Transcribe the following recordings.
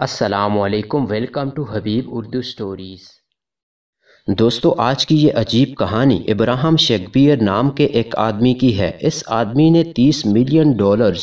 السلام علیکم، welcome to Habib Urdu stories. دوستو، آج کی یہ عجیب کہانی ابراہم شیکسپیئر نام کے ایک آدمی کی ہے۔ اس آدمی نے $30 ملین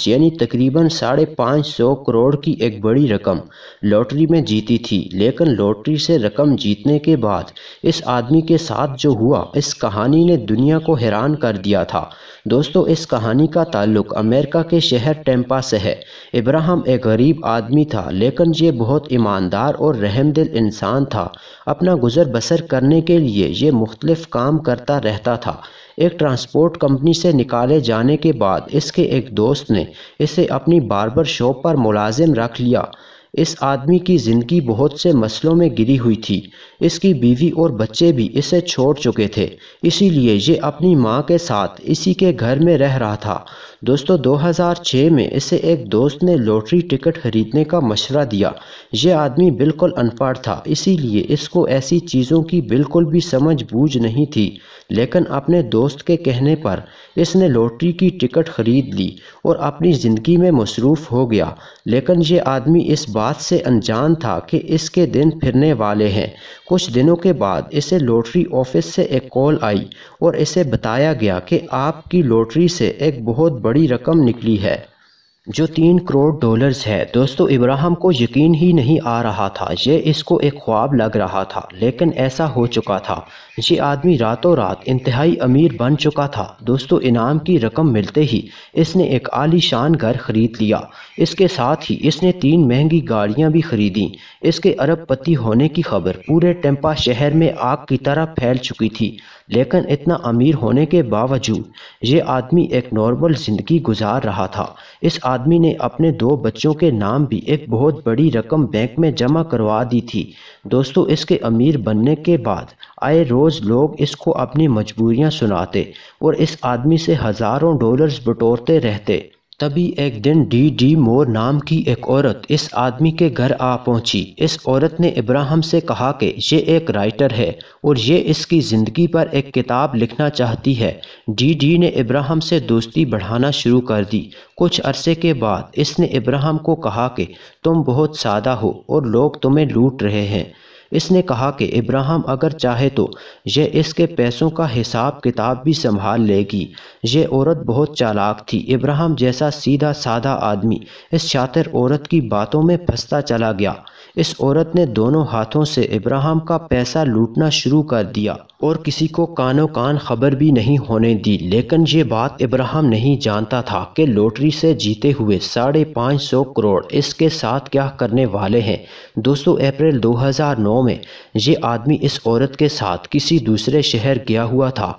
یعنی تقریباً 550 کروڑ کی ایک بڑی رقم لاٹری میں جیتی تھی، لیکن لاٹری سے رقم جیتنے کے بعد اس آدمی کے ساتھ جو ہوا، اس کہانی نے دنیا کو حیران کر دیا تھا۔ دوستو، اس کہانی کا تعلق امریکہ کے شہر ٹیمپا سے ہے۔ ابراہم ایک غریب آدمی تھا، لیکن یہ بہت ایماندار اور رحم دل انسان تھا۔ اپنا گزر بسر کرنے کے لیے یہ مختلف کام کرتا رہتا تھا۔ ایک ٹرانسپورٹ کمپنی سے نکالے جانے کے بعد اس کے ایک دوست نے اسے اپنی باربر شاپ پر ملازم رکھ لیا۔ اس آدمی کی زندگی بہت سے مسئلوں میں گری ہوئی تھی۔ اس کی بیوی اور بچے بھی اسے چھوڑ چکے تھے، اسی لیے یہ اپنی ماں کے ساتھ اسی کے گھر میں رہ رہا تھا۔ دوستو، 2006 میں اسے ایک دوست نے لاٹری ٹکٹ خریدنے کا مشورہ دیا۔ یہ آدمی بالکل ان پڑھ تھا، اسی لیے اس کو ایسی چیزوں کی بالکل بھی سمجھ بوجھ نہیں تھی، لیکن اپنے دوست کے کہنے پر اس نے لاٹری کی ٹکٹ خرید لی اور اپنی زندگی میں مصروف ہو گیا۔ لیکن یہ آدمی اس بات سے انجان تھا کہ اس کے دن پھرنے والے ہیں۔ کچھ دنوں کے بعد اسے لاٹری آفس سے ایک کال آئی اور اسے بتایا گیا کہ آپ کی لاٹری سے ایک بہت بڑی رقم نکلی ہے، جو $3 کروڑ ہے۔ دوستو، ابراہم کو یقین ہی نہیں آ رہا تھا۔ یہ اس کو ایک خواب لگ رہا تھا، لیکن ایسا ہو چکا تھا۔ یہ آدمی راتوں رات انتہائی امیر بن چکا تھا۔ دوستو، انعام کی رقم ملتے ہی اس نے ایک عالی شان گھر خرید لیا۔ اس کے ساتھ ہی اس نے 3 مہنگی گاڑیاں بھی خریدیں۔ اس کے ارب پتی ہونے کی خبر پورے ٹیمپا شہر میں آگ کی طرح پھیل چکی تھی، لیکن اتنا امیر ہونے کے باوجود یہ آدمی ایک نارمل زندگی گزار رہا تھا۔ اس آدمی نے اپنے 2 بچوں کے نام بھی ایک بہت بڑی رقم بینک میں جمع کروا دی تھی۔ دوستو، اس کے امیر بننے کے بعد آئے روز لوگ اس کو اپنی مجبوریاں سناتے اور اس آدمی سے ہزاروں ڈالرز بٹورتے رہتے۔ تبھی ایک دن ڈی مور نام کی ایک عورت اس آدمی کے گھر آ پہنچی۔ اس عورت نے ابراہم سے کہا کہ یہ ایک رائٹر ہے اور یہ اس کی زندگی پر ایک کتاب لکھنا چاہتی ہے۔ ڈی نے ابراہم سے دوستی بڑھانا شروع کر دی۔ کچھ عرصے کے بعد اس نے ابراہم کو کہا کہ تم بہت سادہ ہو اور لوگ تمہیں لوٹ رہے ہیں۔ اس نے کہا کہ ابراہم اگر چاہے تو یہ اس کے پیسوں کا حساب کتاب بھی سنبھال لے گی۔ یہ عورت بہت چالاک تھی۔ ابراہم جیسا سیدھا سادہ آدمی اس شاطر عورت کی باتوں میں پھنستا چلا گیا۔ اس عورت نے دونوں ہاتھوں سے ابراہم کا پیسہ لوٹنا شروع کر دیا اور کسی کو کانوں کان خبر بھی نہیں ہونے دی۔ لیکن یہ بات ابراہم نہیں جانتا تھا کہ لاٹری سے جیتے ہوئے 550 کروڑ اس کے ساتھ کیا کرنے والے ہیں۔ دوستو، اپریل 2009 میں یہ آدمی اس عورت کے ساتھ کسی دوسرے شہر گیا ہوا تھا۔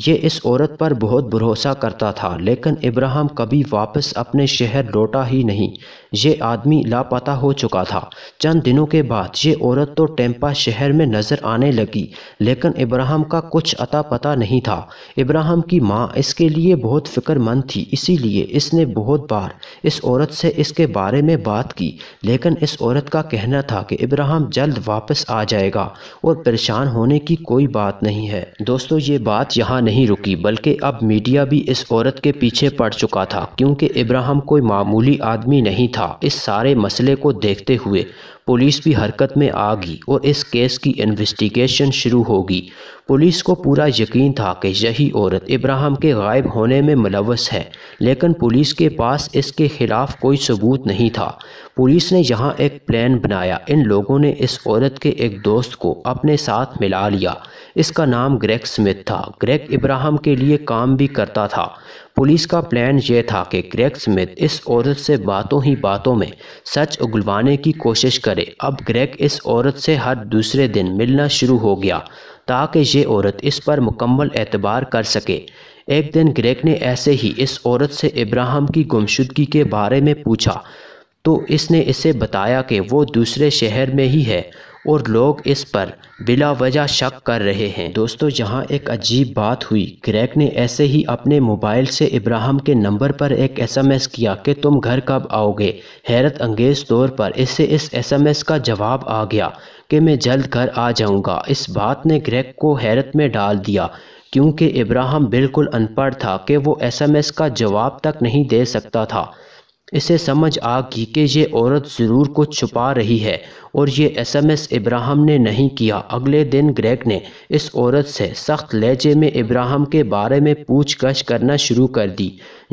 یہ اس عورت پر بہت بھروسہ کرتا تھا، لیکن ابراہم کبھی واپس اپنے شہر لوٹا ہی نہیں۔ یہ آدمی لاپتہ ہو چکا تھا۔ چند دنوں کے بعد یہ عورت تو ٹیمپا شہر میں نظر آنے لگی، لیکن ابراہم کا کچھ اتا پتہ نہیں تھا۔ ابراہم کی ماں اس کے لیے بہت فکر مند تھی، اسی لیے اس نے بہت بار اس عورت سے اس کے بارے میں بات کی، لیکن اس عورت کا کہنا تھا کہ ابراہم جلد واپس آ جائے گا اور پریشان ہونے کی کوئی بات نہیں ہے۔ دوستو، یہ بات یہاں نہیں رکی، بلکہ اب میڈیا بھی اس عورت کے پیچھے پڑ چکا تھا، کیونکہ ابراہم کوئی معمولی آدمی نہیں تھا۔ اس سارے مسئلے کو دیکھتے ہوئے پولیس بھی حرکت میں آ گئی اور اس کیس کی انویسٹیگیشن شروع ہوگی۔ پولیس کو پورا یقین تھا کہ یہی عورت ابراہم کے غائب ہونے میں ملوث ہے، لیکن پولیس کے پاس اس کے خلاف کوئی ثبوت نہیں تھا۔ پولیس نے یہاں ایک پلان بنایا۔ ان لوگوں نے اس عورت کے ایک دوست کو اپنے ساتھ ملا لیا۔ اس کا نام گریگ سمتھ تھا۔ گریگ ابراہم کے لیے کام بھی کرتا تھا۔ پولیس کا پلان یہ تھا کہ گریگ سمتھ اس عورت سے باتوں ہی باتوں میں سچ اگلوانے کی کوشش کرے۔ اب گریگ اس عورت سے ہر دوسرے دن ملنا شروع ہو گیا تاکہ یہ عورت اس پر مکمل اعتبار کر سکے۔ ایک دن گریگ نے ایسے ہی اس عورت سے ابراہم کی گمشدگی کے بارے میں پوچھا تو اس نے اسے بتایا کہ وہ دوسرے شہر میں ہی ہے اور لوگ اس پر بلا وجہ شک کر رہے ہیں۔ دوستو، یہاں ایک عجیب بات ہوئی۔ گریگ نے ایسے ہی اپنے موبائل سے ابراہم کے نمبر پر ایک SMS کیا کہ تم گھر کب آؤ گے۔ حیرت انگیز طور پر اسے اس SMS کا جواب آ گیا کہ میں جلد گھر آ جاؤں گا۔ اس بات نے گریگ کو حیرت میں ڈال دیا، کیونکہ ابراہم بالکل ان پڑھ تھا کہ وہ SMS کا جواب تک نہیں دے سکتا تھا۔ اسے سمجھ آ گئی کہ یہ عورت ضرور کچھ چھپا رہی ہے اور یہ SMS ابراہیم نے نہیں کیا۔ اگلے دن گریگ نے اس عورت سے سخت لہجے میں ابراہیم کے بارے میں پوچھ گچھ کرنا شروع کر دی۔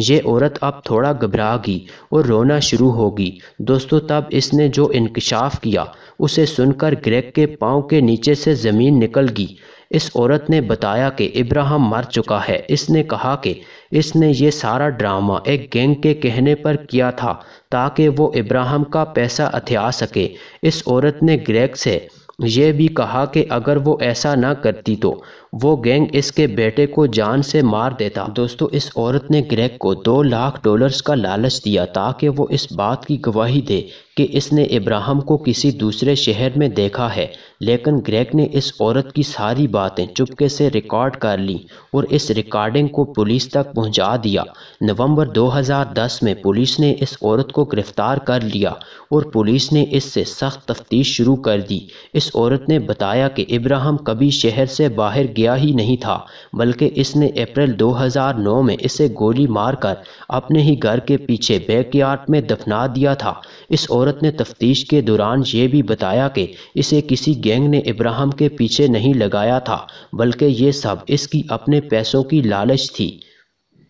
یہ عورت اب تھوڑا گھبرا گئی اور رونا شروع ہو گئی۔ دوستو تب اس نے جو انکشاف کیا اسے سن کر گریگ کے پاؤں کے نیچے سے زمین نکل گئی۔ اس عورت نے بتایا کہ ابراہیم مر چکا ہے۔ اس نے کہا کہ اس نے یہ سارا ڈرامہ ایک گینگ کے کہنے پر کیا تھا تاکہ وہ ابراہیم کا پیسہ ہتھیا سکے۔ اس عورت نے گریگ سے یہ بھی کہا کہ اگر وہ ایسا نہ کرتی تو وہ گینگ اس کے بیٹے کو جان سے مار دیتا۔ دوستو اس عورت نے گریگ کو $2 لاکھ کا لالچ دیا تاکہ وہ اس بات کی گواہی دے کہ اس نے ابراہیم کو کسی دوسرے شہر میں دیکھا ہے، لیکن گریگ نے اس عورت کی ساری باتیں چپکے سے ریکارڈ کر لیں اور اس ریکارڈنگ کو پولیس تک پہنچا دیا۔ نومبر 2010 میں پولیس نے اس عورت کو گرفتار کر لیا اور پولیس نے اس سے سخت تفتیش شروع کر دی۔ اس عورت نے بتایا کہ ابراہیم کبھی شہر سے باہر گیا ہی نہیں تھا، بلکہ اس نے اپریل 2009 میں اسے گولی مار کر اپنے ہی گھر کے پیچھے بیک یارڈ میں دفنا دیا تھا۔ اس عورت نے تفتیش کے دوران یہ بھی بتایا کہ اسے کسی گینگ نے ابراہیم کے پیچھے نہیں لگایا تھا، بلکہ یہ سب اس کی اپنے پیسوں کی لالچ تھی۔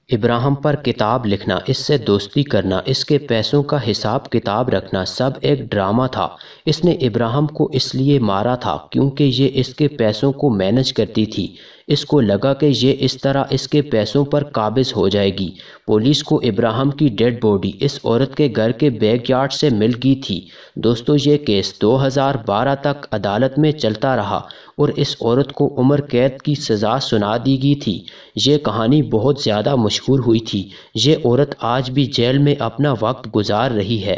ابراہیم پر کتاب لکھنا، اس سے دوستی کرنا، اس کے پیسوں کا حساب کتاب رکھنا سب ایک ڈرامہ تھا۔ اس نے ابراہیم کو اس لیے مارا تھا کیونکہ یہ اس کے پیسوں کو مینج کرتی تھی۔ اس کو لگا کہ یہ اس طرح اس کے پیسوں پر قابض ہو جائے گی۔ پولیس کو ابراہیم کی ڈیڈ باڈی اس عورت کے گھر کے بیک یارڈ سے مل گئی تھی۔ دوستو یہ کیس 2012 تک عدالت میں چلتا رہا اور اس عورت کو عمر قید کی سزا سنا دی گئی تھی۔ یہ کہانی بہت زیادہ مشہور ہوئی تھی۔ یہ عورت آج بھی جیل میں اپنا وقت گزار رہی ہے۔